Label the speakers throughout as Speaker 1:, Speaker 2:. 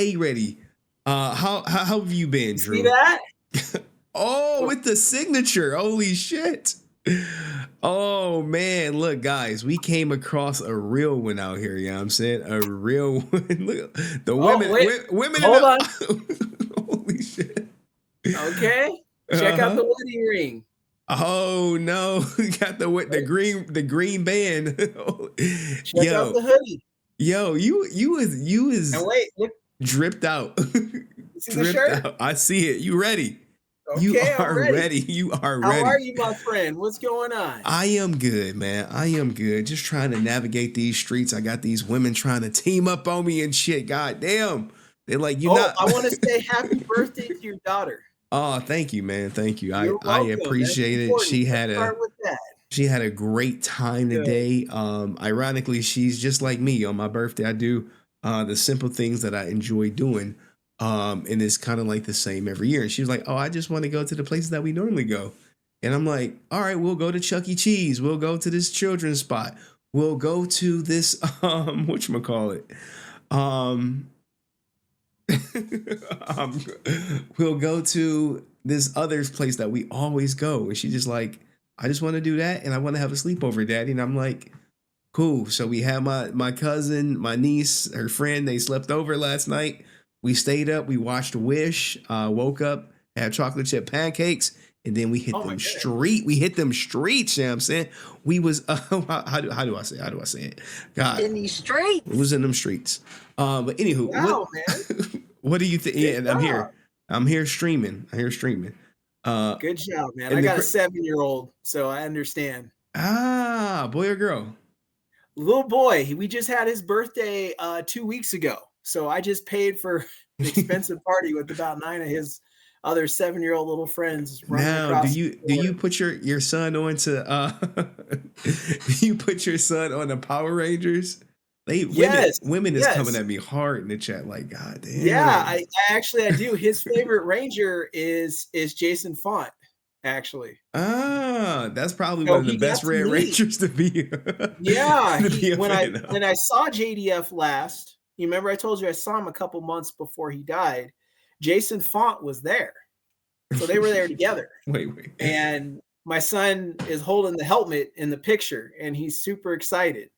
Speaker 1: A ready. How have you been,
Speaker 2: See
Speaker 1: Drew?
Speaker 2: that?
Speaker 1: Oh, with the signature. Holy shit. Oh man, look, guys, we came across a real one out here. You know what I'm saying? A real one. Look, the
Speaker 2: Oh,
Speaker 1: women,
Speaker 2: wait.
Speaker 1: women in
Speaker 2: Hold on.
Speaker 1: the holy shit.
Speaker 2: Okay. Check out
Speaker 1: Uh-huh.
Speaker 2: the wedding ring.
Speaker 1: Oh no, got the green band.
Speaker 2: Check out
Speaker 1: yo,
Speaker 2: the hoodie.
Speaker 1: you is
Speaker 2: And wait, look,
Speaker 1: dripped out.
Speaker 2: you see the
Speaker 1: Dripped
Speaker 2: shirt?
Speaker 1: out. I see it. You ready? You
Speaker 2: Okay, I'm
Speaker 1: are
Speaker 2: ready.
Speaker 1: ready. You are
Speaker 2: How are
Speaker 1: ready.
Speaker 2: you, my friend? What's going on?
Speaker 1: I am good, man. I am good. Just trying to navigate these streets. I got these women trying to team up on me and shit. God damn. They're like, you
Speaker 2: Oh,
Speaker 1: not.
Speaker 2: I want to say happy birthday to your daughter.
Speaker 1: Oh, thank you, man. Thank you. I
Speaker 2: You're
Speaker 1: I
Speaker 2: welcome. That's
Speaker 1: appreciate it.
Speaker 2: important. Let's start with that.
Speaker 1: She had a great time
Speaker 2: Good.
Speaker 1: today. Ironically, she's just like me. On my birthday, I do the simple things that I enjoy doing. And it's kind of like the same every year. And she was like, "Oh, I just want to go to the places that we normally go." And I'm like, "All right, we'll go to Chuck E. Cheese. We'll go to this children's spot. We'll go to this whatchamacallit. Um um, we'll go to this other place that we always go." And she's just like, "I just want to do that and I want to have a sleepover, Daddy." And I'm like, cool. So we had my cousin, my niece, her friend, they slept over last night. We stayed up, we watched Wish, woke up, had chocolate chip pancakes, and then we hit
Speaker 2: Oh my
Speaker 1: them
Speaker 2: goodness.
Speaker 1: we hit them streets, you know what I'm saying? We was how do I say it? God,
Speaker 3: In these streets.
Speaker 1: it was in them streets. But anywho,
Speaker 2: Wow, man.
Speaker 1: what do you think? Yeah, and I'm here. I'm here streaming. I'm here streaming.
Speaker 2: Good job, man.
Speaker 1: and
Speaker 2: I
Speaker 1: the
Speaker 2: got a
Speaker 1: gr-
Speaker 2: 7-year-old, so I understand.
Speaker 1: boy or girl?
Speaker 2: Little boy, we just had his birthday 2 weeks ago. So I just paid for an expensive party with about 9 of his other 7-year-old little friends running
Speaker 1: Now,
Speaker 2: across
Speaker 1: do
Speaker 2: the floor.
Speaker 1: you put your son on to do you put your son on the Power Rangers?
Speaker 2: Yes,
Speaker 1: Women is coming
Speaker 2: yes.
Speaker 1: at me hard in the chat, like, God damn.
Speaker 2: Yeah, I actually I do. His favorite ranger is Jason Font, actually.
Speaker 1: That's probably
Speaker 2: So
Speaker 1: one of the
Speaker 2: he got
Speaker 1: best
Speaker 2: to
Speaker 1: Red
Speaker 2: meet.
Speaker 1: Rangers to be
Speaker 2: Yeah,
Speaker 1: to be a
Speaker 2: when
Speaker 1: fan of.
Speaker 2: I saw JDF last, you remember I told you I saw him a couple months before he died. Jason Font was there. So they were there together.
Speaker 1: Wait.
Speaker 2: And my son is holding the helmet in the picture and he's super excited,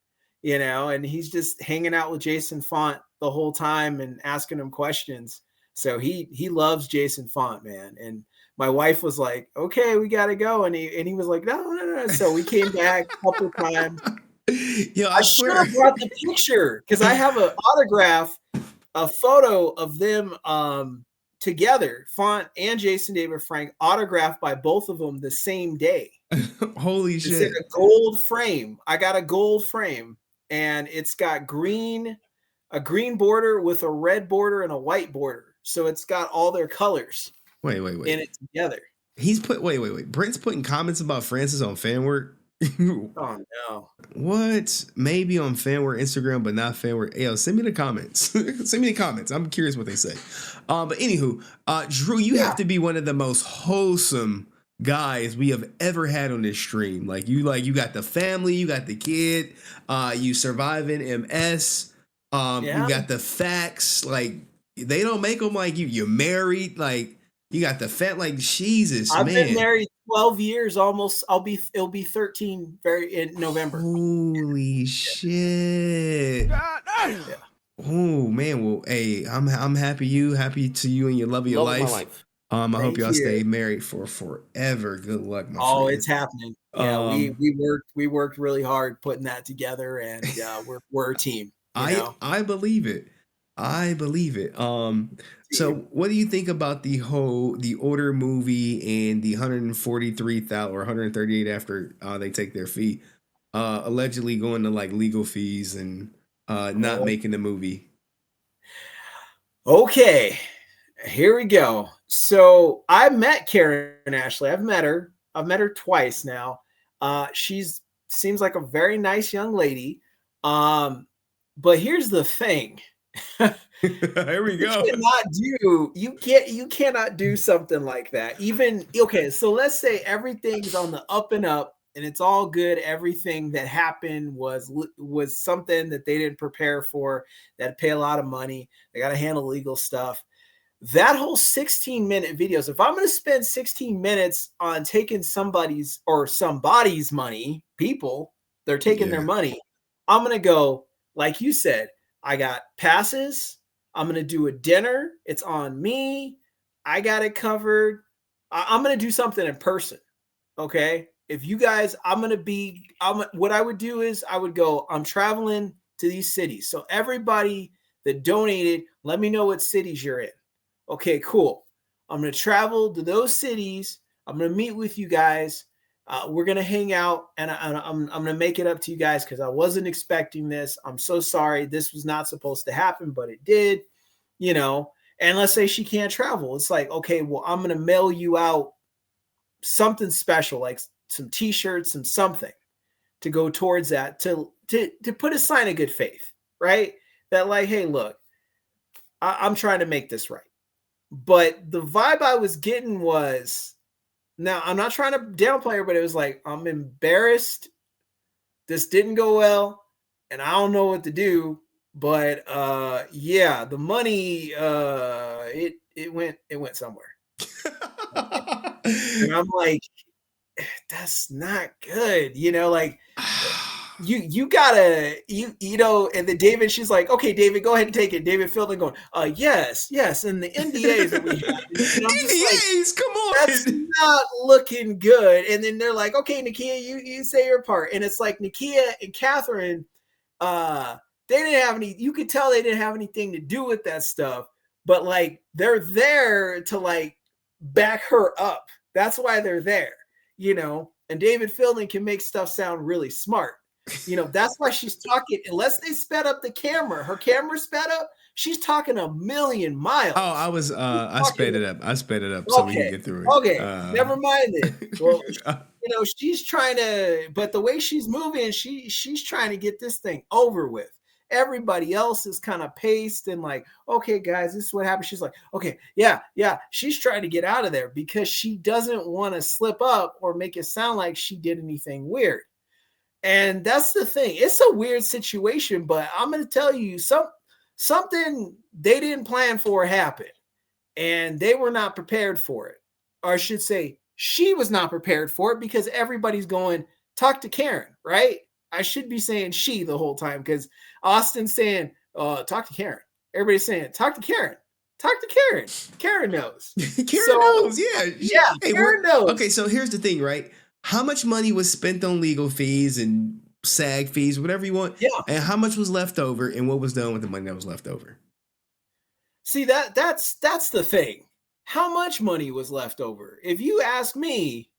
Speaker 2: and he's just hanging out with Jason Font the whole time and asking him questions. So he loves Jason Font, man. And my wife was like, "Okay, we got to go." And he was like, "No. So we came back a couple of times.
Speaker 1: Yo,
Speaker 2: I should have brought the picture because I have an autograph, a photo of them together, Font and Jason David Frank, autographed by both of them the same day.
Speaker 1: Holy
Speaker 2: It's
Speaker 1: shit.
Speaker 2: in a gold frame. I got a gold frame, and it's got a green border with a red border and a white border. So it's got all their colors
Speaker 1: Wait.
Speaker 2: in it together.
Speaker 1: He's wait. Brent's putting comments about Francis on fan work.
Speaker 2: Oh no.
Speaker 1: What? Maybe on fanware Instagram, but not fanware. Yo, send me the comments. Send me the comments. I'm curious what they say. But anywho, Drew, you have to be one of the most wholesome guys we have ever had on this stream. Like you got the family, you got the kid, you surviving MS, you got the facts. Like they don't make them like you. You're married, like you got the fat. Like Jesus,
Speaker 2: I've
Speaker 1: man.
Speaker 2: been married 12 years almost. It'll be 13 in November.
Speaker 1: Holy shit.
Speaker 2: Yeah.
Speaker 1: Oh man, well, hey, I'm happy to you and your love of your life. I hope y'all stay married for forever. Good luck, my friend.
Speaker 2: It's happening. Yeah, we worked really hard putting that together, and we're a team.
Speaker 1: I believe it. So what do you think about the Order movie and the 143,000 or 138 after they take their fee, allegedly going to like legal fees and not making the movie?
Speaker 2: Okay, here we go. So I met Karen Ashley. I've met her twice now. She's seems like a very nice young lady. But here's the thing.
Speaker 1: Here we go.
Speaker 2: You cannot do something like that. So let's say everything's on the up and up and it's all good. Everything that happened was something that they didn't prepare for. They had to pay a lot of money. They got to handle legal stuff. That whole 16-minute videos, if I'm going to spend 16 minutes on taking somebody's money, people, they're taking their money, I'm going to go, like you said, I got passes. I'm going to do a dinner. It's on me. I got it covered. I'm going to do something in person. Okay. If you guys, what I would do is I would go, I'm traveling to these cities. So everybody that donated, let me know what cities you're in. Okay, cool. I'm going to travel to those cities. I'm going to meet with you guys. We're going to hang out, and I'm going to make it up to you guys because I wasn't expecting this. I'm so sorry. This was not supposed to happen, but it did, and let's say she can't travel. It's like, okay, well, I'm going to mail you out something special, like some t-shirts and something to go towards that, to put a sign of good faith, right? That like, hey, look, I'm trying to make this right. But the vibe I was getting was, now I'm not trying to downplay her, but it was like, I'm embarrassed. This didn't go well, and I don't know what to do. But yeah, the money, it went somewhere. And I'm like, that's not good, like you gotta, and then David, she's like, okay, David, go ahead and take it. David Fielding going, yes, and the NDAs that we have, I'm just
Speaker 1: NDAs,
Speaker 2: like,
Speaker 1: come on,
Speaker 2: that's not looking good. And then they're like, okay, Nakia, you say your part. And it's like Nakia and Catherine, they didn't have any, you could tell they didn't have anything to do with that stuff, but like they're there to like back her up. That's why they're there, and David Fielding can make stuff sound really smart. That's why she's talking, unless they sped up the camera, her camera sped up, she's talking a million miles.
Speaker 1: Oh, I sped it up.
Speaker 2: Okay,
Speaker 1: so we can get through it.
Speaker 2: Okay, never mind it. Well, she's trying to, but the way she's moving, she's trying to get this thing over with. Everybody else is kind of paced and like, okay, guys, this is what happened. She's like, okay, yeah. She's trying to get out of there because she doesn't want to slip up or make it sound like she did anything weird. And that's the thing. It's a weird situation, but I'm going to tell you something they didn't plan for happened, and they were not prepared for it. Or I should say, she was not prepared for it because everybody's going, talk to Karen, right? I should be saying she the whole time because Austin's saying, talk to Karen. Everybody's saying, talk to Karen. Talk to Karen. Karen knows.
Speaker 1: Karen knows, yeah.
Speaker 2: Yeah, hey, Karen knows.
Speaker 1: Okay, so here's the thing, right? How much money was spent on legal fees and SAG fees, whatever you want?
Speaker 2: Yeah.
Speaker 1: And how much was left over, and what was done with the money that was left over?
Speaker 2: See, that's the thing. How much money was left over? If you ask me,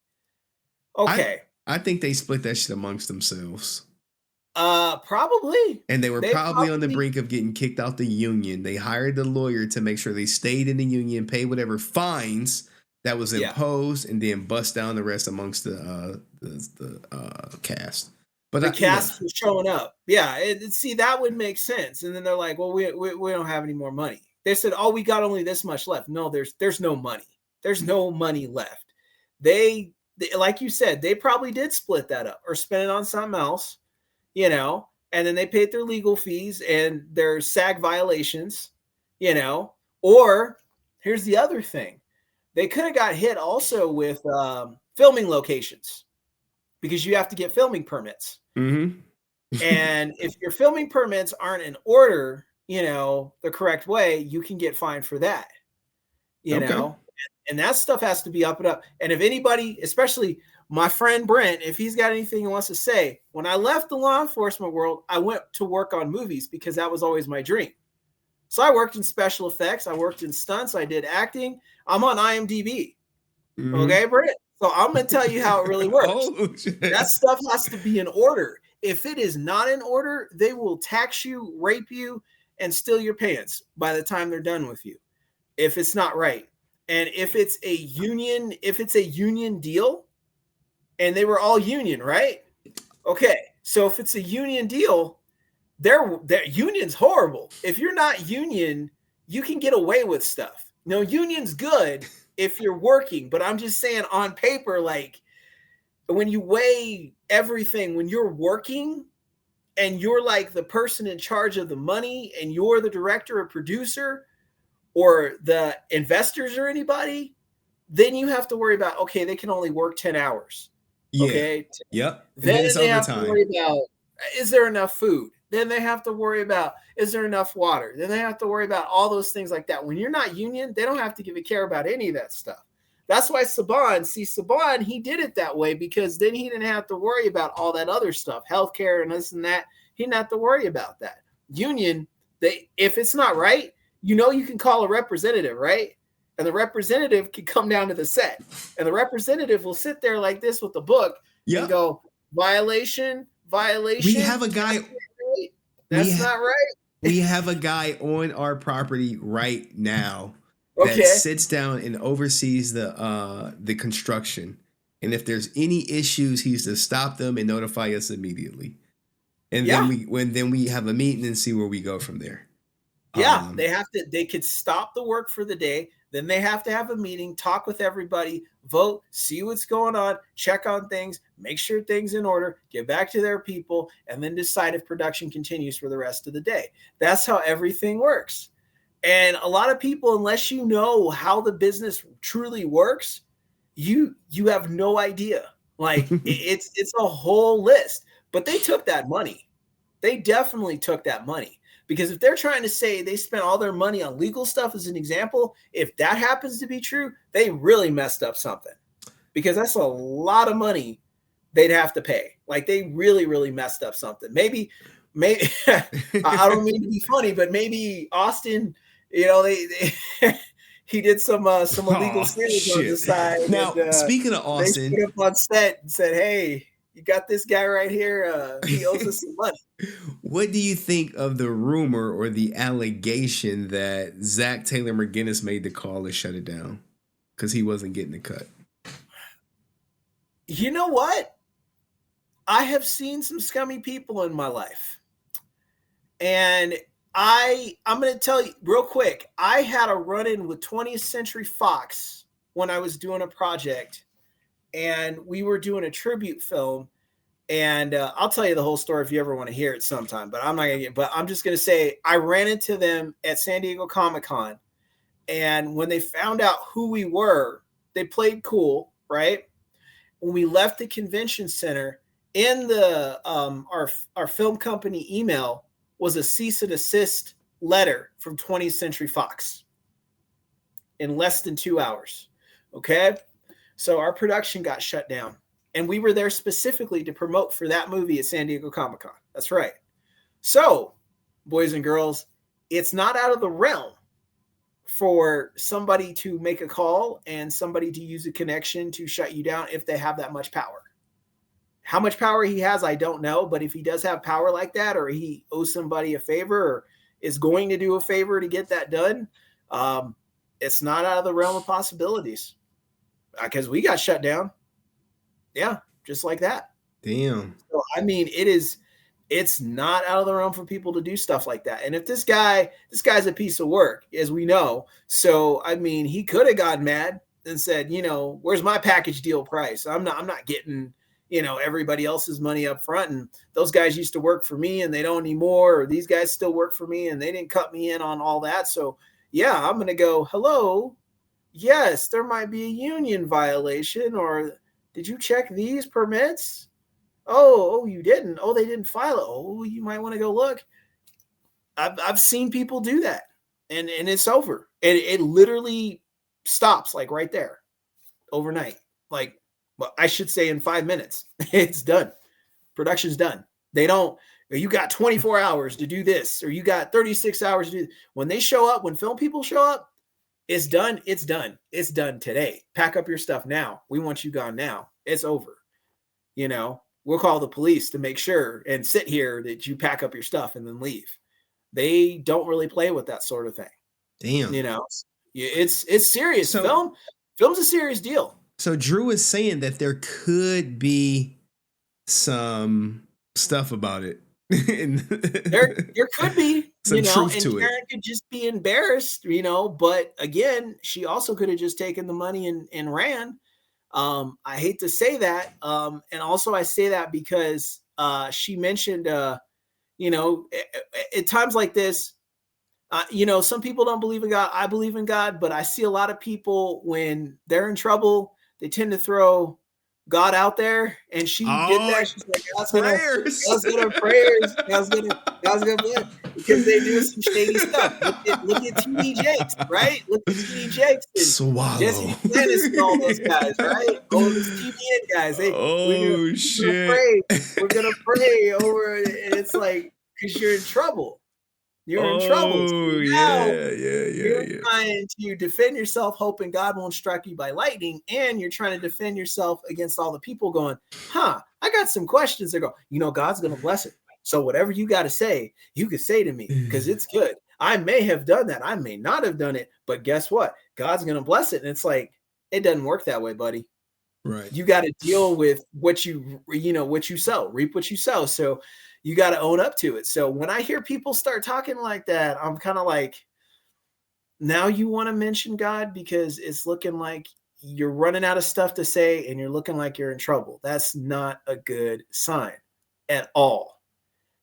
Speaker 2: okay.
Speaker 1: I think they split that shit amongst themselves.
Speaker 2: Probably.
Speaker 1: And they were probably on the brink of getting kicked out the union. They hired the lawyer to make sure they stayed in the union, pay whatever fines that was imposed, and then bust down the rest amongst the cast. But
Speaker 2: the cast was showing up. Yeah, see, that would make sense. And then they're like, well, we don't have any more money. They said, oh, we got only this much left. No, there's no money. There's no money left. They, like you said, they probably did split that up or spend it on something else, and then they paid their legal fees and their SAG violations, or here's the other thing. They could have got hit also with filming locations because you have to get filming permits.
Speaker 1: Mm-hmm.
Speaker 2: And if your filming permits aren't in order, the correct way, you can get fined for that, know, and that stuff has to be up and up. And if anybody, especially my friend Brent, if he's got anything he wants to say, when I left the law enforcement world, I went to work on movies because that was always my dream. So I worked in special effects. I worked in stunts. I did acting. I'm on IMDb. Mm-hmm. Okay, Brent? So I'm going to tell you how it really works. That stuff has to be in order. If it is not in order, they will tax you, rape you, and steal your pants by the time they're done with you. If it's not right. And if it's a union deal, and they were all union, right? Okay. So if it's a union deal, their union's horrible. If you're not union, you can get away with stuff. No, union's good if you're working, but I'm just saying on paper, like when you weigh everything, when you're working and you're like the person in charge of the money and you're the director or producer or the investors or anybody, then you have to worry about, okay, they can only work 10 hours.
Speaker 1: Yeah.
Speaker 2: Okay.
Speaker 1: Yep. And
Speaker 2: Then
Speaker 1: then it's
Speaker 2: they have to
Speaker 1: overtime.
Speaker 2: worry about, is there enough food? Then they have to worry about, is there enough water? Then they have to worry about all those things like that. When you're not union, they don't have to give a care about any of that stuff. That's why Saban, he did it that way because then he didn't have to worry about all that other stuff, healthcare and this and that. He didn't have to worry about that. Union, if it's not right, you can call a representative, right? And the representative can come down to the set, and the representative will sit there like this with the book and go, violation.
Speaker 1: We have a guy.
Speaker 2: That's not right.
Speaker 1: We have a guy on our property right now that sits down and oversees the construction. And if there's any issues, he's to stop them and notify us immediately. And then we have a meeting and see where we go from there.
Speaker 2: Yeah, they could stop the work for the day. Then they have to have a meeting, talk with everybody, vote, see what's going on, check on things, make sure things in order, get back to their people, and then decide if production continues for the rest of the day. That's how everything works. And a lot of people, unless you know how the business truly works, you have no idea. Like it's a whole list. But they took that money. They definitely took that money. Because if they're trying to say they spent all their money on legal stuff as an example, if that happens to be true, they really messed up something. Because that's a lot of money they'd have to pay. Like they really, really messed up something. Maybe I don't mean to be funny, but maybe Austin, he did some illegal sales on the side.
Speaker 1: Now, and, speaking of Austin,
Speaker 2: they put up on set and said, "Hey, you got this guy right here. He owes us some money."
Speaker 1: What do you think of the rumor or the allegation that Zach Taylor McGinnis made the call to shut it down because he wasn't getting the cut?
Speaker 2: You know what? I have seen some scummy people in my life. And I'm going to tell you real quick. I had a run-in with 20th Century Fox when I was doing a project. And we were doing a tribute film. And I'll tell you the whole story if you ever want to hear it sometime. But I'm not going to but I'm just going to say I ran into them at San Diego Comic-Con. And when they found out who we were, they played cool, right? When we left the convention center, in the our film company email was a cease and desist letter from 20th Century Fox in less than 2 hours. Okay. So our production got shut down, and we were there specifically to promote for that movie at San Diego Comic-Con. That's right. So, boys and girls, it's not out of the realm for somebody to make a call and somebody to use a connection to shut you down if they have that much power. How much power he has, I don't know. But if he does have power like that, or he owes somebody a favor or is going to do a favor to get that done, it's not out of the realm of possibilities. Because we got shut down. Yeah, just like that.
Speaker 1: Damn.
Speaker 2: So, I mean, it's not out of the realm for people to do stuff like that. And if this guy's a piece of work, as we know. So, I mean, he could have gotten mad and said, where's my package deal price? I'm not getting, everybody else's money up front. And those guys used to work for me and they don't anymore. Or these guys still work for me and they didn't cut me in on all that. So yeah, I'm going to go, hello. Yes, there might be a union violation, or did you check these permits? Oh, you didn't. Oh, they didn't file it. Oh, you might want to go look. I've seen people do that, and it's over. It literally stops like right there, overnight. Like, well, I should say in 5 minutes, it's done. Production's done. They don't. You got 24 hours to do this, or you got 36 hours to do. When they show up, when film people show up, it's done. It's done. It's done today. Pack up your stuff now. We want you gone now. It's over. We'll call the police to make sure and sit here that you pack up your stuff and then leave. They don't really play with that sort of thing.
Speaker 1: Damn.
Speaker 2: It's serious. Film's a serious deal.
Speaker 1: So Drew is saying that there could be some stuff about it.
Speaker 2: there could be
Speaker 1: some truth to
Speaker 2: Karen could just be embarrassed, but again, she also could have just taken the money and ran. I hate to say that. And also I say that because she mentioned, you know, at times like this, you know, some people don't believe in God. I believe in God, but I see a lot of people when they're in trouble, they tend to throw God out there. And she did
Speaker 1: Oh,
Speaker 2: that. She's like,
Speaker 1: prayers.
Speaker 2: God's gonna prayers. God's gonna bless because they do some shady stuff. Look at TD Jakes, right? Look at TD Jakes and Jesse
Speaker 1: Swallow.
Speaker 2: Duplantis and all those guys, right? All those TBN guys.
Speaker 1: Oh
Speaker 2: We're gonna
Speaker 1: shit.
Speaker 2: pray. We're gonna pray over it. And it's like, because you're in trouble. You're in trouble. So
Speaker 1: Oh
Speaker 2: now
Speaker 1: yeah.
Speaker 2: you're trying to defend yourself, hoping God won't strike you by lightning, and you're trying to defend yourself against all the people going, I got some questions. They go, you know, God's going to bless it. So whatever you got to say, you can say to me because it's good. I may have done that. I may not have done it, but guess what? God's going to bless it. And it's like, it doesn't work that way, buddy.
Speaker 1: Right.
Speaker 2: You got to deal with what what you sow, reap what you sow. So you got to own up to it. So when I hear people start talking like that, I'm kind of like, now you want to mention God because it's looking like you're running out of stuff to say and you're looking like you're in trouble. That's not a good sign at all.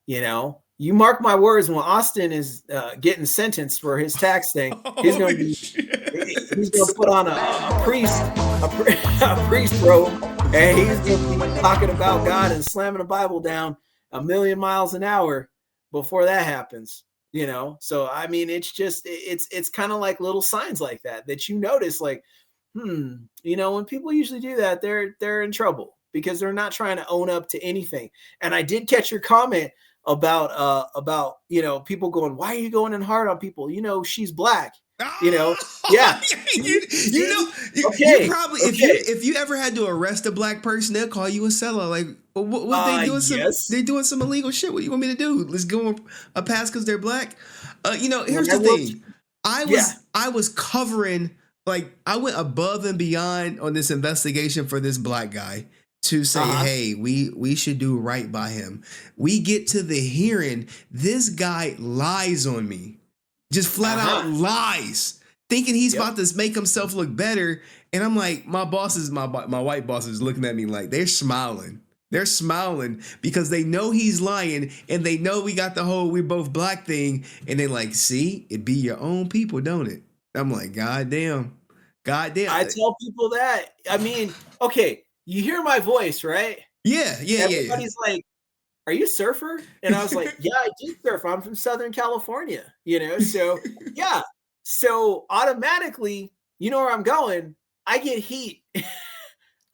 Speaker 2: You know, you mark my words, when Austin is getting sentenced for his tax thing, he's going to put on a priest robe, and he's going to be talking about God and slamming the Bible down a million miles an hour before that happens. You know, so I mean, it's just it's kind of like little signs like that you notice, like, you know, when people usually do that, they're in trouble because they're not trying to own up to anything. And I did catch your comment about you know, people going, why are you going in hard on people? You know, she's black. You know, yeah.
Speaker 1: You know,
Speaker 2: Okay.
Speaker 1: you probably if you ever had to arrest a black person, they'll call you a seller. Like, what they doing?
Speaker 2: Yes.
Speaker 1: They doing some illegal shit. What do you want me to do? Let's give them a pass because they're black. You know, here's the thing. I was covering, like, I went above and beyond on this investigation for this black guy to say, hey, we should do right by him. We get to the hearing. This guy lies on me. Just flat out lies, thinking he's about to make himself look better. And I'm like, my white bosses looking at me like they're smiling. They're smiling because they know he's lying and they know we got the whole "we're both black" thing. And they're like, see, it be your own people, don't it? I'm like, God damn.
Speaker 2: I tell people that. I mean, okay, you hear my voice, right?
Speaker 1: Yeah.
Speaker 2: Everybody's like, are you a surfer? And I was like, yeah, I do surf. I'm from Southern California, you know? So yeah. So automatically, you know where I'm going. I get heat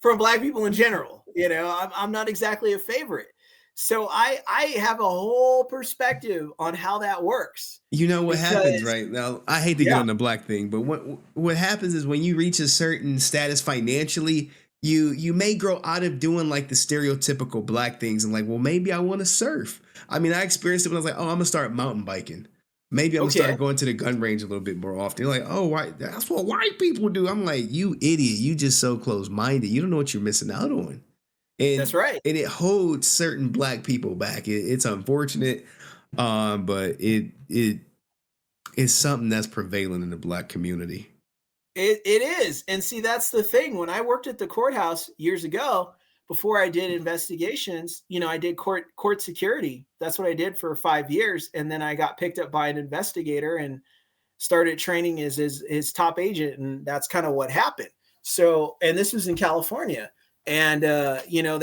Speaker 2: from black people in general. You know, I'm not exactly a favorite. So I have a whole perspective on how that works.
Speaker 1: You know what happens, right? Now, I hate to get on the black thing, but what happens is when you reach a certain status financially, you may grow out of doing like the stereotypical black things and like, well, maybe I want to surf. I mean, I experienced it when I was like, oh, I'm gonna start mountain biking. Maybe I'm gonna start going to the gun range a little bit more often. You're like, oh, that's what white people do. I'm like, you idiot, you just so close-minded. You don't know what you're missing out on. And
Speaker 2: that's right.
Speaker 1: And it holds certain black people back. It's unfortunate, but it is something that's prevalent in the black community.
Speaker 2: It is. And see, that's the thing. When I worked at the courthouse years ago, before I did investigations, you know, I did court security. That's what I did for 5 years. And then I got picked up by an investigator and started training as his top agent. And that's kind of what happened. So, and this was in California. And, you know,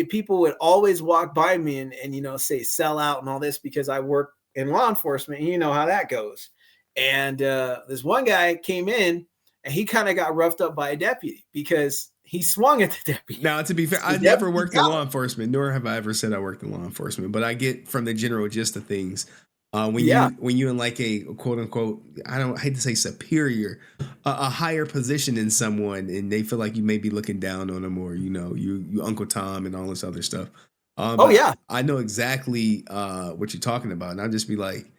Speaker 2: people would always walk by me and, you know, say sell out and all this because I work in law enforcement. And you know how that goes. And this one guy came in and he kind of got roughed up by a deputy because he swung at the deputy.
Speaker 1: Now, to be fair, I never worked in law enforcement, nor have I ever said I worked in law enforcement, but I get from the general gist of things. When you in like a quote unquote, I hate to say superior, a higher position in someone, and they feel like you may be looking down on them, or you know, you Uncle Tom and all this other stuff. I know exactly what you're talking about, and I'll just be like,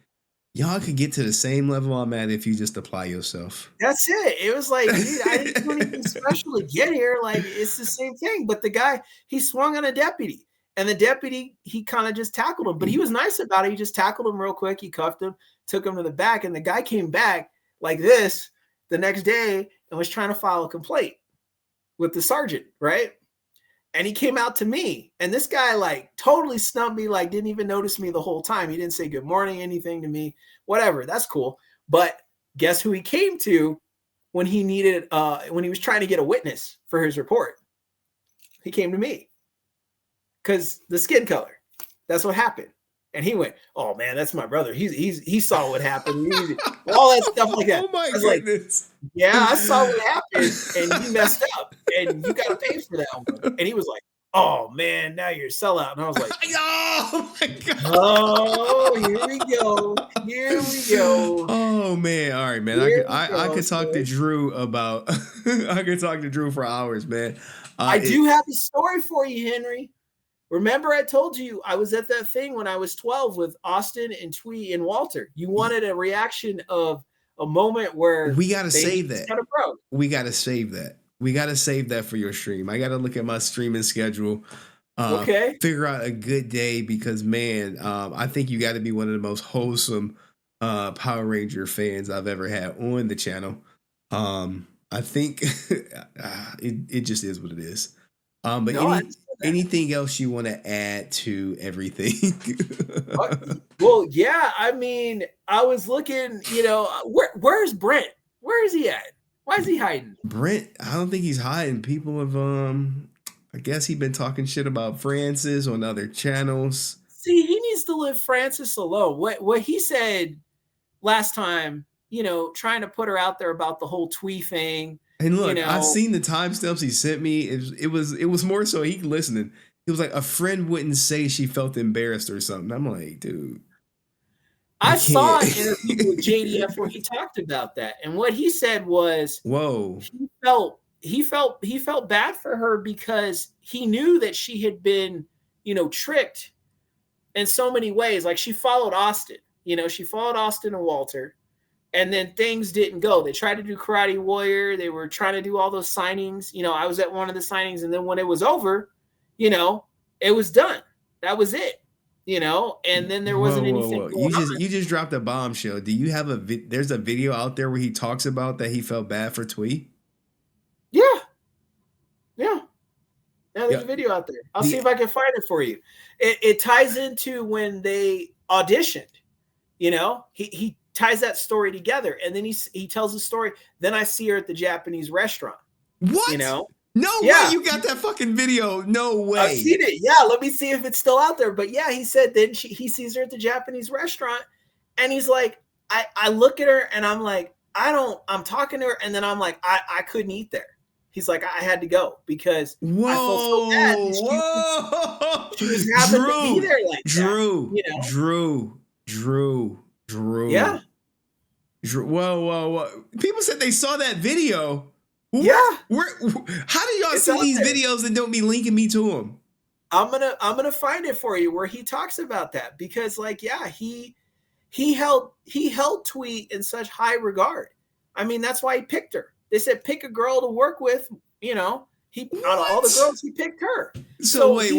Speaker 1: y'all could get to the same level I'm at if you just apply yourself.
Speaker 2: That's it. It was like, dude, I didn't do anything special to get here. Like, it's the same thing. But the guy, he swung on a deputy. And the deputy, he kind of just tackled him. But he was nice about it. He just tackled him real quick. He cuffed him, took him to the back. And the guy came back like this the next day and was trying to file a complaint with the sergeant, right? And he came out to me, and this guy like totally snubbed me, like didn't even notice me the whole time. He didn't say good morning, anything to me, whatever. That's cool. But guess who he came to when he needed, when he was trying to get a witness for his report? He came to me because the skin color. That's what happened. And he went, "Oh man, that's my brother. He saw what happened." All that stuff like that.
Speaker 1: Oh my
Speaker 2: Like,
Speaker 1: goodness.
Speaker 2: yeah, I saw what happened, and you messed up, and you got to pay for that one. And he was like, "Oh man, now you're a sellout." And I was like,
Speaker 1: "Oh my god!
Speaker 2: Oh, here we go. Here we go."
Speaker 1: Oh man! All right, man. I could talk to Drew about. I could talk to Drew for hours, man.
Speaker 2: I do have a story for you, Henry. Remember, I told you I was at that thing when I was 12 with Austin and Twee and Walter. You wanted a reaction of a moment where
Speaker 1: we got to save that.
Speaker 2: Kind of broke.
Speaker 1: We got to save that. We got to save that for your stream. I got to look at my streaming schedule.
Speaker 2: Okay.
Speaker 1: Figure out a good day because, man, I think you got to be one of the most wholesome Power Ranger fans I've ever had on the channel. I think it just is what it is. But anything else you want to add to everything?
Speaker 2: Well, yeah. I mean, I was looking, where's Brent? Where is he at? Why is he hiding?
Speaker 1: Brent, I don't think he's hiding. People have, I guess he's been talking shit about Francis on other channels.
Speaker 2: See, he needs to leave Francis alone. What he said last time, trying to put her out there about the whole Twee thing.
Speaker 1: And look, I've seen the timestamps he sent me. It was more so he listening. It was like a friend wouldn't say she felt embarrassed or something. I'm like, dude.
Speaker 2: I saw an interview with JDF where he talked about that, and what he said was,
Speaker 1: "Whoa,
Speaker 2: he felt bad for her because he knew that she had been, tricked in so many ways. Like she followed Austin, she followed Austin and Walter." And then things didn't go. They tried to do Karate Warrior. They were trying to do all those signings. I was at one of the signings. And then when it was over, it was done. That was it. And then there wasn't anything.
Speaker 1: You just dropped a bombshell. Do you have there's a video out there where he talks about that he felt bad for Twee?
Speaker 2: Yeah. There's a video out there. I'll see if I can find it for you. It ties into when they auditioned. He ties that story together, and then he tells the story. Then I see her at the Japanese restaurant.
Speaker 1: What? No way you got that fucking video. No way.
Speaker 2: I've seen it. Yeah, let me see if it's still out there. But yeah, he said then he sees her at the Japanese restaurant, and he's like, I look at her and I'm like, I'm talking to her, and then I'm like, I couldn't eat there. He's like, I had to go because I felt so bad. She was having to be there like
Speaker 1: that. Drew.
Speaker 2: Yeah.
Speaker 1: Whoa. People said they saw that video.
Speaker 2: Yeah.
Speaker 1: How do y'all see these videos and don't be linking me to them?
Speaker 2: I'm gonna find it for you where he talks about that because he held Twee in such high regard. I mean, that's why he picked her. They said pick a girl to work with, He out of all the girls, he picked her.
Speaker 1: So wait.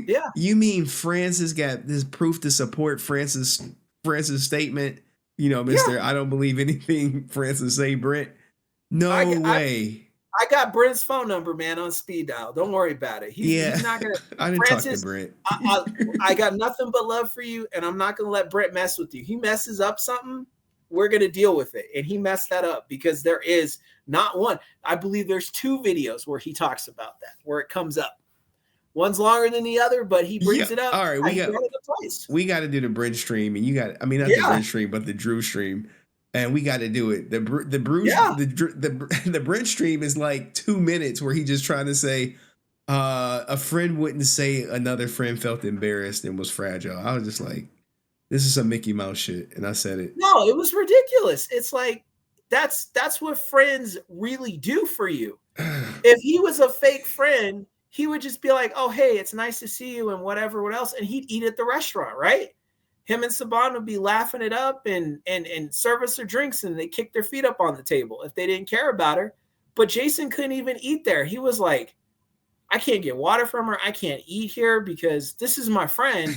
Speaker 2: Yeah.
Speaker 1: You mean Francis got this proof to support Francis' statement? Mister, I don't believe anything Francis say, Brent. No way.
Speaker 2: I got Brent's phone number, man, on speed dial. Don't worry about it. He's not gonna.
Speaker 1: I didn't Francis, talk to Brent.
Speaker 2: I got nothing but love for you, and I'm not gonna let Brent mess with you. He messes up something, we're gonna deal with it. And he messed that up because there is not one. I believe there's 2 videos where he talks about that, where it comes up. One's longer than the other, but he brings it up.
Speaker 1: All right, we got to do the Brent stream, and not the Brent stream, but the Drew stream. And we got to do it. The Brent stream is like 2 minutes where he just trying to say a friend wouldn't say another friend felt embarrassed and was fragile. I was just like, this is some Mickey Mouse shit, and I said it.
Speaker 2: No, it was ridiculous. It's like that's what friends really do for you. If he was a fake friend, he would just be like, "Oh, hey, it's nice to see you," and whatever, what else, and he'd eat at the restaurant, right? Him and Saban would be laughing it up and serve us their drinks, and they kick their feet up on the table if they didn't care about her. But Jason couldn't even eat there. He was like, I can't get water from her. I can't eat here because this is my friend.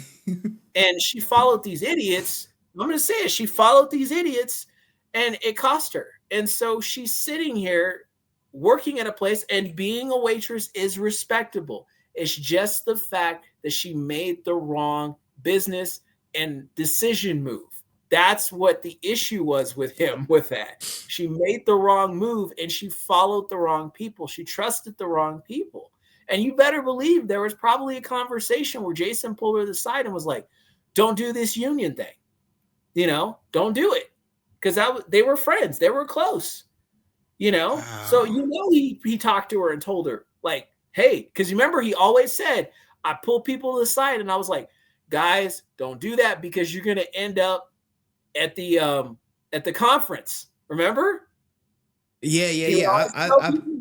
Speaker 2: And she followed these idiots. I'm going to say it. She followed these idiots and it cost her. And so she's sitting here working at a place, and being a waitress is respectable. It's just the fact that she made the wrong business and decision move. That's what the issue was with him with that. She made the wrong move and she followed the wrong people. She trusted the wrong people. And you better believe there was probably a conversation where Jason pulled her to the side and was like, don't do this union thing. Don't do it. Because they were friends. They were close.
Speaker 1: Wow.
Speaker 2: So he talked to her and told her, like, hey, because remember, he always said, I pull people to the side and I was like, guys, don't do that because you're going to end up at the conference. Remember?
Speaker 1: Yeah.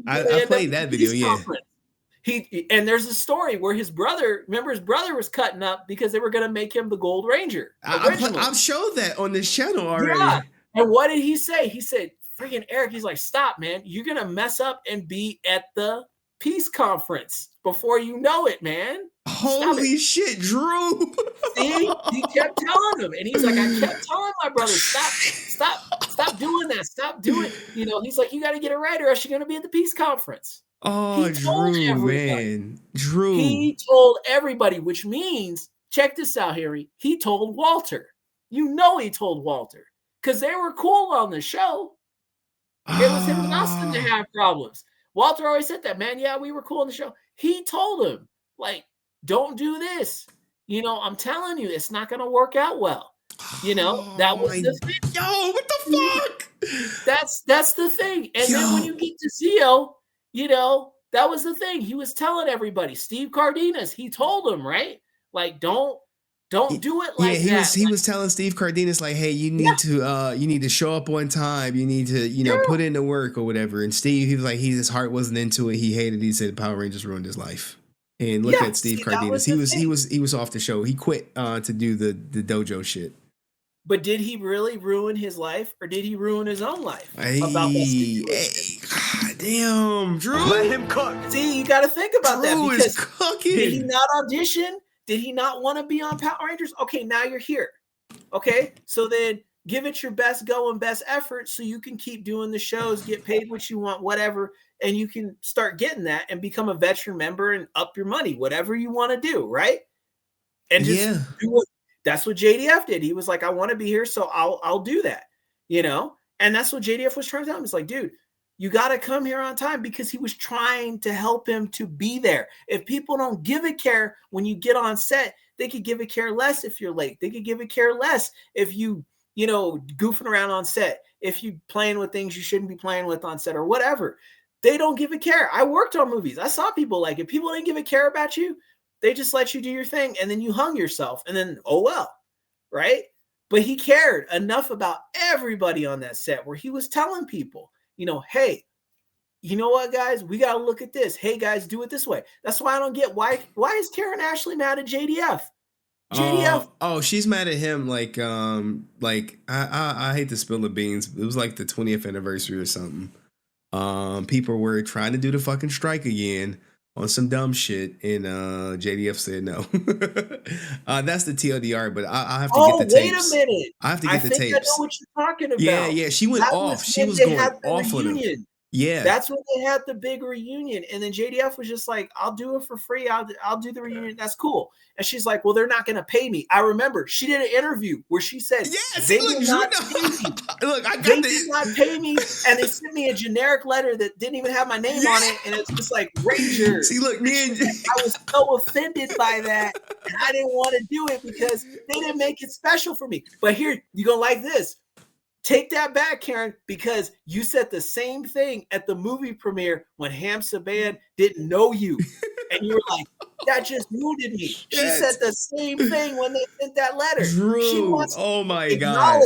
Speaker 1: I played that video. Yeah.
Speaker 2: And there's a story where his brother was cutting up because they were going to make him the Gold Ranger.
Speaker 1: I've showed that on this channel already.
Speaker 2: Yeah. And what did he say? He said, freaking Eric, he's like, stop, man. You're going to mess up and be at the peace conference before you know it, man.
Speaker 1: Holy shit, Drew.
Speaker 2: See, he kept telling him. And he's like, I kept telling my brother, stop doing that. Stop doing it. He's like, you got to get it right or else you're going to be at the peace conference.
Speaker 1: Oh, Drew, man. Drew.
Speaker 2: He told everybody, which means, check this out, Harry. He told Walter. He told Walter. Because they were cool on the show. It was him and Austin to have problems. Walter always said that, man. Yeah, we were cool on the show. He told him, like, don't do this. I'm telling you, it's not going to work out well. That was the thing.
Speaker 1: Yo, what the fuck?
Speaker 2: That's the thing. And then when you get to Zio, that was the thing. He was telling everybody. Steve Cardenas, he told him, right? Like, don't do it like that.
Speaker 1: He was telling Steve Cardenas, like, hey, you need to show up on time. You need to, put in the work or whatever. And Steve, he was like, his heart wasn't into it. He hated it. He said Power Rangers ruined his life. And look at Steve Cardenas. He was off the show. He quit to do the dojo shit.
Speaker 2: But did he really ruin his life, or did he ruin his own life
Speaker 1: about that situation? God damn, Drew.
Speaker 3: Let him cook.
Speaker 2: See, you got to think about that.
Speaker 1: Drew is cooking.
Speaker 2: Did he not audition? Did he not want to be on Power Rangers? Okay, now you're here. Okay, so then give it your best go and best effort so you can keep doing the shows, get paid what you want, whatever, and you can start getting that and become a veteran member and up your money, whatever you want to do, right? And just do it. That's what JDF did. He was like, I want to be here, so I'll do that, And that's what JDF was trying to tell him. It's like, dude, you got to come here on time, because he was trying to help him to be there. If people don't give a care when you get on set, they could give a care less if you're late. They could give a care less if you goofing around on set, if you playing with things you shouldn't be playing with on set or whatever. They don't give a care. I worked on movies. I saw people like, if people didn't give a care about you, they just let you do your thing, and then you hung yourself, and then, oh well, right? But he cared enough about everybody on that set where he was telling people, hey, you know what, guys? We got to look at this. Hey, guys, do it this way. That's why I don't get why is Karen Ashley mad at JDF?
Speaker 1: Oh, she's mad at him. Like I hate to spill the beans. It was like the 20th anniversary or something. People were trying to do the fucking strike again on some dumb shit, and JDF said no. That's the TLDR, but I have to get the tapes.
Speaker 2: Wait a minute.
Speaker 1: I have to get the tapes.
Speaker 2: I know what you're talking about.
Speaker 1: Yeah. She went off. She was going off on him. Yeah,
Speaker 2: that's when they had the big reunion, and then JDF was just like, "I'll do it for free. I'll do the reunion. That's cool." And she's like, "Well, they're not going to pay me." I remember she did an interview where she said,
Speaker 1: "Yes,
Speaker 2: they did not pay me.
Speaker 1: Look, I got
Speaker 2: they did not pay me," and they sent me a generic letter that didn't even have my name on it, and it's just like Ranger.
Speaker 1: See, look, me and
Speaker 2: I was so offended by that, and I didn't want to do it because they didn't make it special for me. But here, you're gonna like this. Take that back, Karen, because you said the same thing at the movie premiere when Ham Saban didn't know you. And you were like, that just wounded me. She said the same thing when they sent that letter.
Speaker 1: Drew,
Speaker 2: she wants
Speaker 1: oh my God.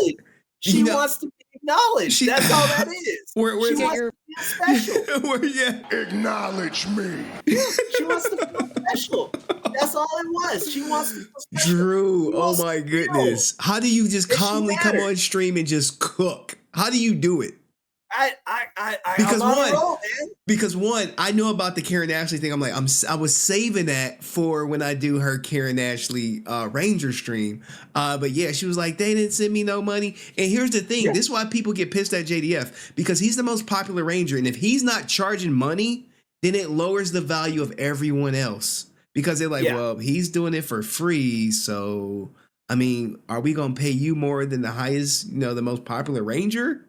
Speaker 2: She wants to be acknowledged. That's all that is.
Speaker 1: Where's
Speaker 2: she wants to be special.
Speaker 3: Acknowledge me.
Speaker 2: She wants to feel special. That's all it was. She wants to feel special.
Speaker 1: Drew, oh my goodness. How do you just calmly come on stream and just cook? How do you do it? Because
Speaker 2: I'm on a
Speaker 1: one,
Speaker 2: roll, man.
Speaker 1: because one, I know about the Karen Ashley thing. I'm like, I was saving that for when I do her Karen Ashley Ranger stream. But yeah, she was like, they didn't send me no money. And here's the thing:
Speaker 2: Yeah.
Speaker 1: this is why people get pissed at JDF, because he's the most popular Ranger, and if he's not charging money, then it lowers the value of everyone else. Because they're like,
Speaker 2: Yeah.
Speaker 1: well, he's doing it for free, so I mean, are we gonna pay you more than the highest, the most popular Ranger?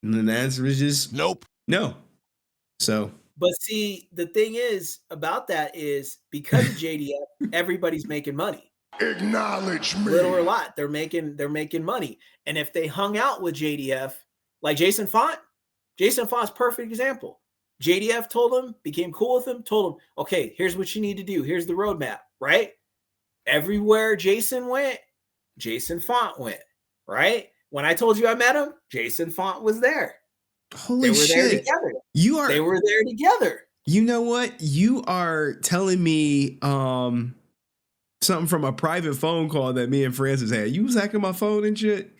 Speaker 1: And then the answer is just
Speaker 3: Nope.
Speaker 1: no. So,
Speaker 2: But see, the thing is about that is because of JDF, everybody's making money.
Speaker 3: Acknowledge me.
Speaker 2: Little or lot, they're making money. And if they hung out with JDF, like Jason Font's perfect example. JDF told him, became cool with him, told him, okay, here's what you need to do. Here's the roadmap, right? Everywhere Jason went, Jason Font went, right? When I told you I met him, Jason Font was there.
Speaker 1: holy shit.
Speaker 2: There together. They were there together.
Speaker 1: You know what? You are telling me something from a private phone call that me and Francis had. You was hacking my phone and shit?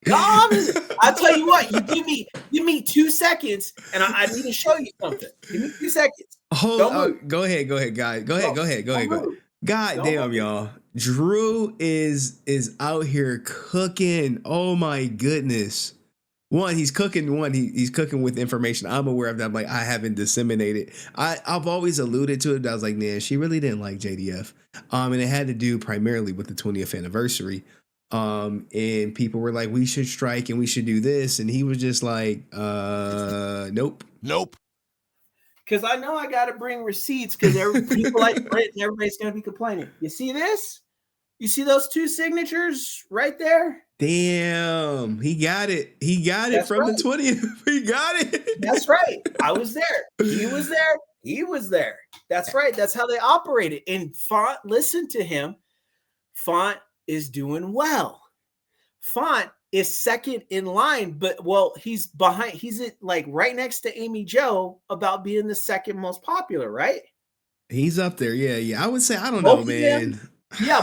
Speaker 2: I'll tell you what, you give me 2 seconds and I need to show you something. Give me 2 seconds.
Speaker 1: Go ahead, guys. Go ahead. God damn, y'all. Drew is out here cooking. Oh my goodness. He's cooking. He's cooking with information I'm aware of that I haven't disseminated. I've always alluded to it. I was like, man, she really didn't like JDF. And it had to do primarily with the 20th anniversary. And people were like, we should strike and we should do this. And he was just like, nope.
Speaker 2: Because I know I got to bring receipts because people like Brent and everybody's going to be complaining. You see this? You see those 2 signatures right there?
Speaker 1: Damn, he got it. He got it from the 20th. He got it.
Speaker 2: That's right. I was there. He was there. He was there. That's right. That's how they operated. And Font, listen to him. Font is doing well. Font is second in line, but he's behind. He's like right next to Amy Jo about being the second most popular, right?
Speaker 1: He's up there. Yeah. I would say, I don't know, man.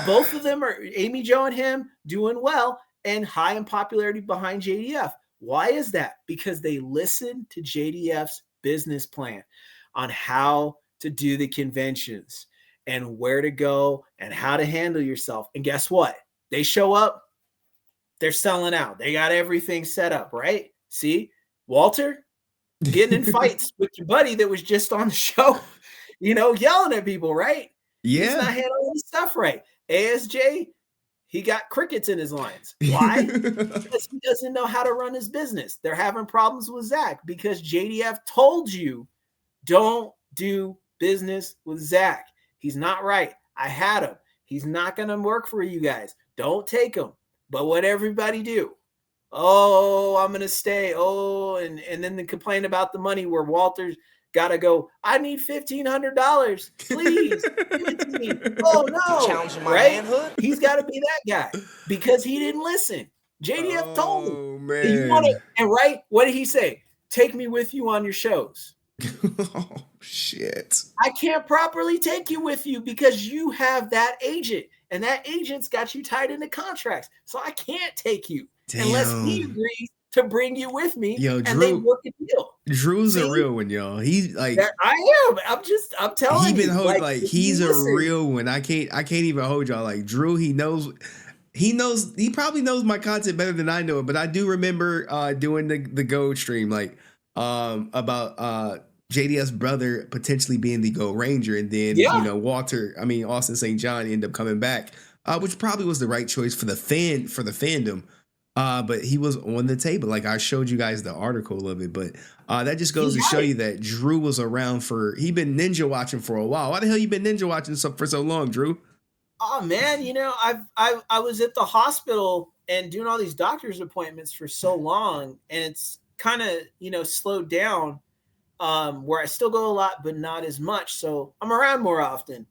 Speaker 2: Both of them are Amy Jo and him doing well and high in popularity behind JDF. Why is that? Because they listen to JDF's business plan on how to do the conventions and where to go and how to handle yourself. And guess what? They show up, they're selling out. They got everything set up, right? See, Walter getting in fights with your buddy that was just on the show, yelling at people, right?
Speaker 1: Yeah.
Speaker 2: He's not handling his stuff right. ASJ, he got crickets in his lines. Why? Because he doesn't know how to run his business. They're having problems with Zach because JDF told you don't do business with Zach. He's not right. I had him. He's not going to work for you guys. Don't take him. But what everybody do? Oh, I'm going to stay. Oh, and then they complain about the money where Walter's got to go, I need $1,500. Please give it to me. Oh, no.
Speaker 4: Challenging my
Speaker 2: right?
Speaker 4: manhood?
Speaker 2: He's got to be that guy because he didn't listen. JDF told him.
Speaker 1: Oh, man.
Speaker 2: And right? What did he say? Take me with you on your shows.
Speaker 1: Oh, shit.
Speaker 2: I can't properly take you with you because you have that agent. And that agent's got you tied into contracts. So I can't take you unless he agrees to bring you with me.
Speaker 1: Yo, Drew,
Speaker 2: and they work a deal.
Speaker 1: Drew's a real one, y'all. He's like,
Speaker 2: I am. I'm telling you.
Speaker 1: He's a real one. I can't even hold y'all. Like Drew, he probably knows my content better than I know it. But I do remember doing the Gold stream, about JDF's brother potentially being the Gold Ranger, and then Austin St. John ended up coming back, which probably was the right choice for the fandom. But he was on the table. Like I showed you guys the article of it, but that just goes to show you that Drew was around he'd been ninja watching for a while. Why the hell you been ninja watching for so long, Drew?
Speaker 2: Oh man, I was at the hospital and doing all these doctor's appointments for so long, and it's kind of slowed down. Where I still go a lot, but not as much. So I'm around more often,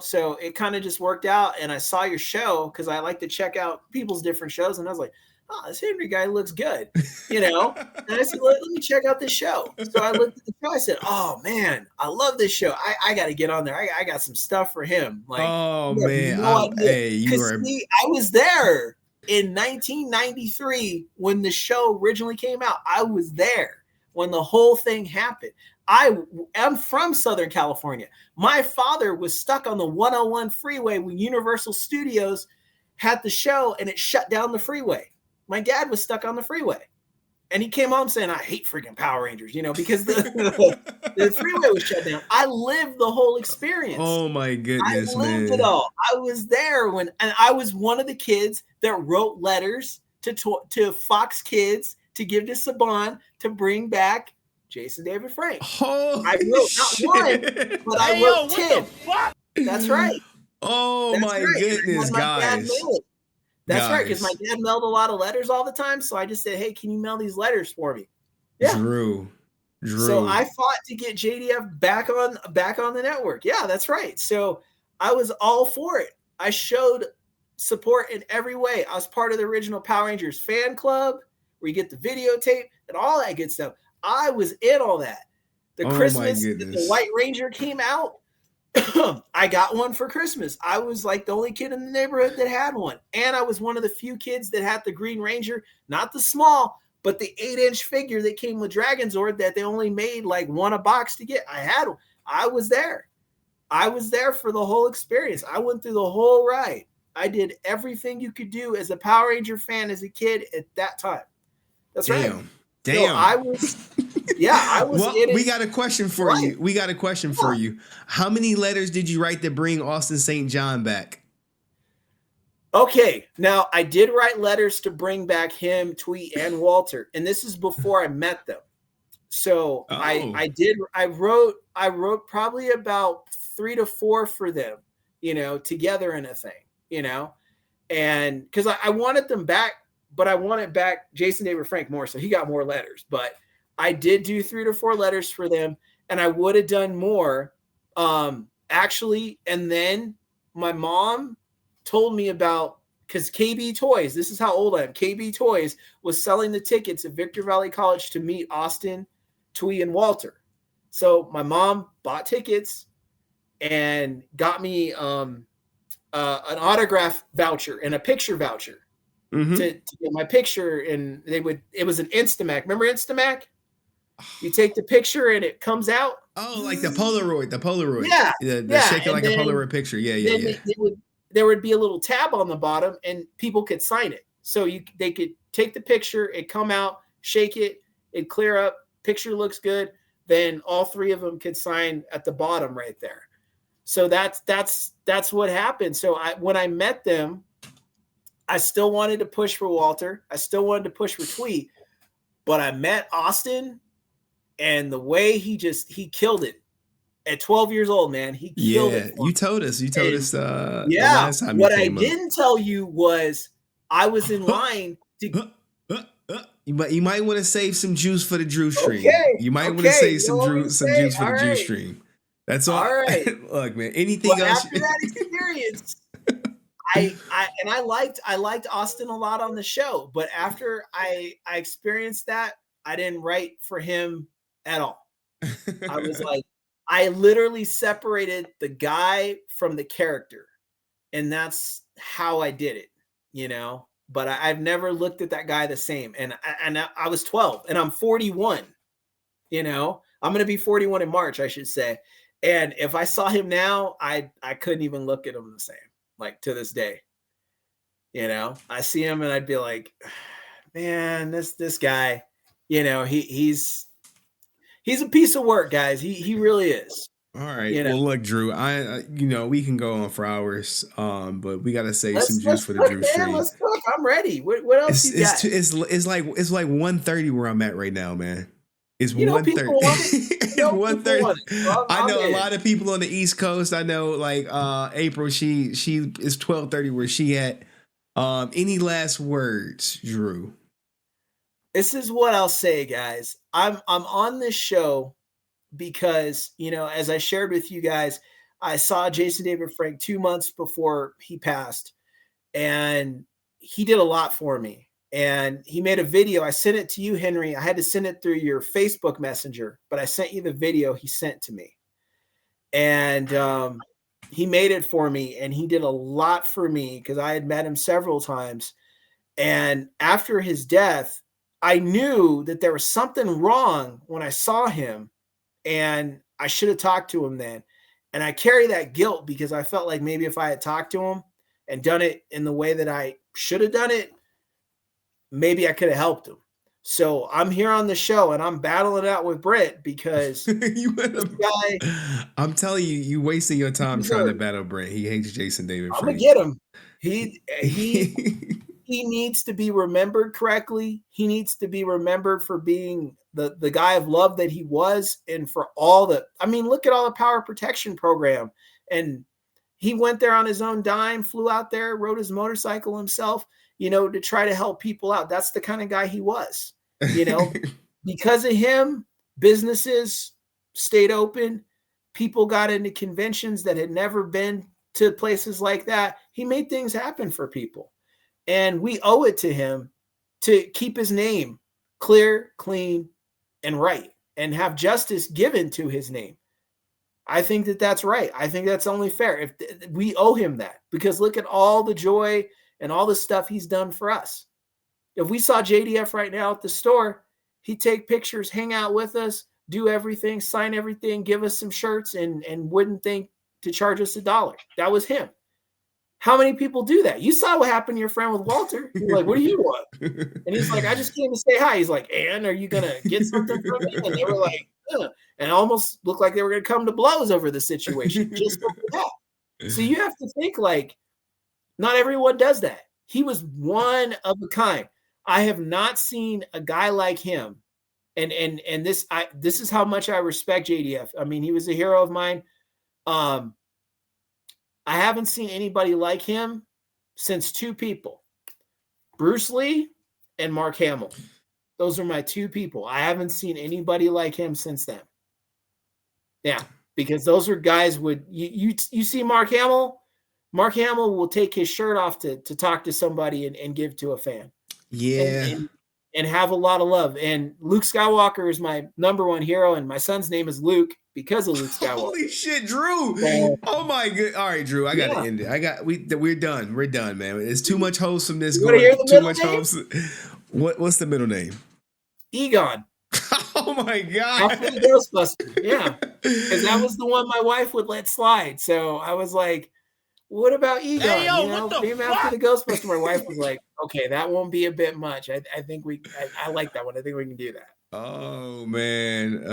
Speaker 2: so it kind of just worked out. And I saw your show because I like to check out people's different shows. And I was like, oh, this Henry guy looks good, and I said, let me check out this show. So I looked at the show. I said, oh man, I love this show. I got to get on there. I got some stuff for him. Like,
Speaker 1: oh man,
Speaker 2: I was there. in 1993, when the show originally came out, I was there when the whole thing happened. I am from Southern California. My father was stuck on the 101 freeway when Universal Studios had the show and it shut down the freeway. My dad was stuck on the freeway. And he came home saying, I hate freaking Power Rangers, because the freeway was shut down. I lived the whole experience.
Speaker 1: Oh my goodness,
Speaker 2: I lived
Speaker 1: man.
Speaker 2: it all. I was there and I was one of the kids that wrote letters to Fox Kids to give to Saban to bring back Jason David Frank. I wrote not one, but I wrote 10. That's right.
Speaker 1: Oh, that's my goodness, guys.
Speaker 2: That's right, because my dad mailed a lot of letters all the time. So I just said, hey, can you mail these letters for me? Yeah.
Speaker 1: Drew.
Speaker 2: So I fought to get JDF back on the network. Yeah, that's right. So I was all for it. I showed support in every way. I was part of the original Power Rangers fan club where you get the videotape and all that good stuff. I was in all that. The Christmas that the White Ranger came out, I got one for Christmas. I was like the only kid in the neighborhood that had one. And I was one of the few kids that had the Green Ranger, not the small, but the 8-inch figure that came with Dragonzord that they only made like one a box to get. I had one. I was there. I was there for the whole experience. I went through the whole ride. I did everything you could do as a Power Ranger fan as a kid at that time. That's right.
Speaker 1: Damn.
Speaker 2: So I was
Speaker 1: well, we got a question for you. We got a question for you. How many letters did you write to bring Austin St. John back?
Speaker 2: Okay. Now, I did write letters to bring back him, Tweet, and Walter. And this is before I met them. So I wrote probably about 3 to 4 for them, together in a thing, and because I wanted them back, but I wanted back Jason David Frank more. So he got more letters, but I did do 3 to 4 letters for them, and I would have done more actually. And then my mom told me about, because KB Toys, this is how old I am. KB Toys was selling the tickets at Victor Valley College to meet Austin, Twee, and Walter. So my mom bought tickets and got me an autograph voucher and a picture voucher to get my picture. And it was an Instamac. Remember Instamac? You take the picture and it comes out.
Speaker 1: Oh, like the Polaroid.
Speaker 2: Yeah.
Speaker 1: The shaking like a Polaroid picture. Yeah.
Speaker 2: There would be a little tab on the bottom and people could sign it. So they could take the picture, it come out, shake it, it'd clear up, picture looks good. Then all 3 of them could sign at the bottom right there. So that's what happened. So when I met them, I still wanted to push for Walter. I still wanted to push for Tweet, but I met Austin, and the way he killed it at 12 years old, man. He killed it.
Speaker 1: You told us. The last time
Speaker 2: what I didn't tell you was I was in line to.
Speaker 1: You might want to save some juice for the Drew stream.
Speaker 2: Okay,
Speaker 1: you might want to save some juice for the Drew stream. That's all.
Speaker 2: All right.
Speaker 1: Look, man. Anything else?
Speaker 2: After that experience, I liked Austin a lot on the show, but after I experienced that, I didn't write for him at all. I was like, I literally separated the guy from the character, and that's how I did it, But I've never looked at that guy the same. And I was 12, and I'm 41. I'm going to be 41 in March, I should say. And if I saw him now, I couldn't even look at him the same, like to this day. I see him and I'd be like, man, this guy, he's a piece of work, guys. He really is.
Speaker 1: All right. Well, look, Drew, we can go on for hours, but we got to save some juice for the Drew stream.
Speaker 2: Let's cook. I'm ready. What else you got?
Speaker 1: It's like 1:30 where I'm at right now, man. It's
Speaker 2: 1:30.
Speaker 1: It's 1:30. I know a lot of people on the East Coast. I know, like April. She is 12:30 where she at. Any last words, Drew?
Speaker 2: This is what I'll say, guys. I'm on this show because, as I shared with you guys, I saw Jason David Frank 2 months before he passed, and he did a lot for me. And he made a video. I sent it to you, Henry. I had to send it through your Facebook Messenger, but I sent you the video he sent to me. And he made it for me, and he did a lot for me because I had met him several times. And after his death, I knew that there was something wrong when I saw him, and I should have talked to him then. And I carry that guilt because I felt like maybe if I had talked to him and done it in the way that I should have done it, maybe I could have helped him. So I'm here on the show and I'm battling it out with Britt because this guy,
Speaker 1: I'm telling you, you wasting your time
Speaker 2: he's
Speaker 1: trying to battle Brent. He hates Jason David
Speaker 2: I'm gonna
Speaker 1: Frank.
Speaker 2: get him. He needs to be remembered correctly. He needs to be remembered for being the guy of love that he was, and for all the, I mean, look at all the power protection program. And he went there on his own dime, flew out there, rode his motorcycle himself, to try to help people out. That's the kind of guy he was, because of him, businesses stayed open. People got into conventions that had never been to places like that. He made things happen for people. And we owe it to him to keep his name clear, clean, and right, and have justice given to his name. I think that that's right. I think that's only fair. If we owe him that, because look at all the joy and all the stuff he's done for us. If we saw JDF right now at the store, he'd take pictures, hang out with us, do everything, sign everything, give us some shirts, and wouldn't think to charge us $1. That was him. How many people do that? You saw what happened to your friend with Walter. You're like, what do you want? And he's like, I just came to say hi. He's like, and are you going to get something from me? And they were like, and almost looked like they were going to come to blows over the situation just over that. So you have to think like, not everyone does that. He was one of a kind. I have not seen a guy like him. And this is how much I respect JDF. I mean, he was a hero of mine. I haven't seen anybody like him since two people, Bruce Lee and Mark Hamill. Those are my two people. I haven't seen anybody like him since then. Yeah, because those are guys you see Mark Hamill will take his shirt off to talk to somebody and give to a fan.
Speaker 1: Yeah.
Speaker 2: And have a lot of love. And Luke Skywalker is my number one hero, and my son's name is Luke because of Luke Skywalker.
Speaker 1: Holy shit, Drew! Oh my god! All right, Drew, I gotta end it. We're done. We're done, man. It's too much wholesomeness going. Too much wholesome. What's the middle name?
Speaker 2: Egon.
Speaker 1: Oh my god!
Speaker 2: After the Ghostbusters, yeah, because that was the one my wife would let slide. So I was like, what about Egon?
Speaker 3: Hey, yo,
Speaker 2: name after the Ghostbuster. My wife was like, okay, that won't be a bit much. I think I like that one. I think we can do that.
Speaker 1: Oh man.